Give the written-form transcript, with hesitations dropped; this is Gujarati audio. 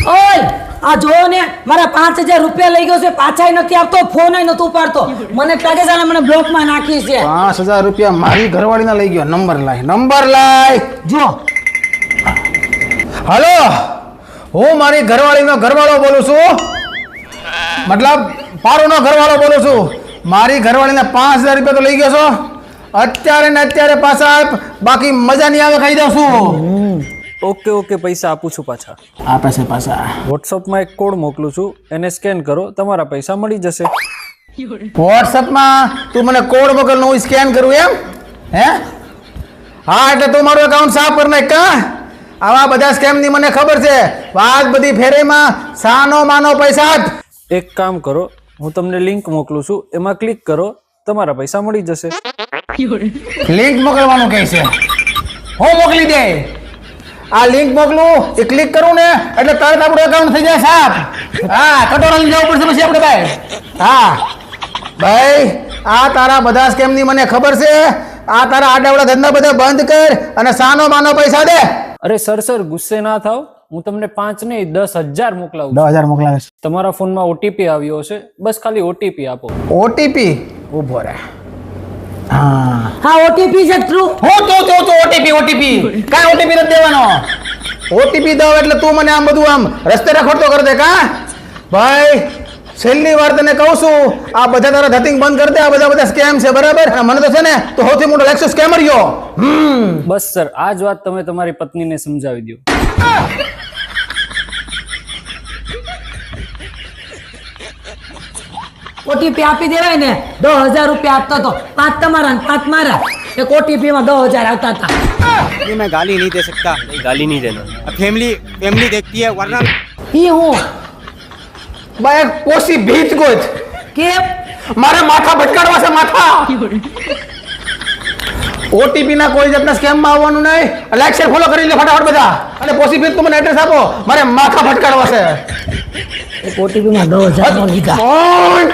ઓય આ જો ને મારા 5000 રૂપિયા લઈ ગયો છે, પાછાય નથી આપતો, ફોન ય નતો ઉપાડતો. મને લાગે છે મને બ્લોક માં નાખી છે. 5000 રૂપિયા મારી ઘરવાળીના લઈ ગયો. નંબર લાય જો હલો, હું મારી ઘરવાળીનો ઘરવાળો બોલું છું, મતલબ પારુનો ઘરવાળો બોલું છું. મારી ઘરવાળીને 5000 રૂપિયા તો લઈ ગયો છો, અત્યારે ને અત્યારે પાછા આપ, બાકી મજા નહીં આવે ખાઈ દઉં છું. ઓકે પૈસા આપું છું પાછા. આપે છે પાછા. વોટ્સઅપમાં એક કોડ મોકલું છું, એને સ્કેન કરો, તમારા પૈસા મળી જશે. વોટ્સઅપમાં તું મને કોડ મોકલ, હું સ્કેન કરું એમ? હે હા, એટલે તું મારું એકાઉન્ટ સાફ કરી નાખ કા? આવા બધા સ્કેમની મને ખબર છે. વાત બધી ફેરેમાં સાનો માનો પૈસા આપ. એક કામ કરો, હું તમને લિંક મોકલું છું, એમાં ક્લિક કરો, તમારા પૈસા મળી જશે. લિંક મોકલવાનું કહે છે, હું મોકલી દે. આ લિંક મોકલું, એ ક્લિક કરું ને એટલે તરત આપણું એકાઉન્ટ થઈ જાય સાફ. હા, કટોરા લઈને જવું પડશે પછી આપણે ભાઈ. હા ભાઈ, આ તારા બધા સ્કેમની મને ખબર છે. આ તારા આડાવડા ધંધા બધા બંધ કર અને સાનો માનો પૈસા દે. અરે સર ગુસ્સે ના થાવ, હું તમને 5 નહીં 10,000 મોકલાવું. 10,000 મોકલાવે છે. તમારા ફોનમાં ઓટીપી આવ્યો છે, બસ ખાલી ઓટીપી આપો. ઓટીપી ઉભો રહે. હા હા ઓટીપી છે ટ્રુ. હું તો ઓટીપી કાઈ ઓટીપી નથી દેવાનો. ઓટીપી દઉં એટલે તું મને આમ બધું આમ રસ્તે રખડતો કરી દે કા? ભાઈ છેલ્લી વાર તને કહું છું, આ બધા તારા ધતિંગ બંધ કરી દે. આ બધા સ્કેમ છે, બરાબર? અને મને તો છે ને તો સૌથી મોટો લેક્સો સ્કેમર ગયો. બસ સર, આ જ વાત તમે તમારી પત્નીને સમજાવી દો. ઓટીપી આપી દેવાય ને. 10000 રૂપિયા આપતો તો, 5 તમારા ને 5 મારા. એક ઓટીપી માં 10000 આવતા હતા. ये मैं गाली नहीं दे सकता. गाली नहीं देना. फैमिली देखती है वरना ઈ હું ભાઈ પોસી ભીત ગોત કે મારે માથા ભટકાડવા છે, માથા. ઓટીપી ના કોઈ જાતના સ્કેમ માં આવવાનું નહીં. લાઈક શેર ફોલો કરી લે ફટાફટ બધા. અને પોસી ભીત તું મને એડ્રેસ આપો, મારે માથા ભટકાડવા છે. એક ઓટીપી માં 10000 નો લીધા. કોણ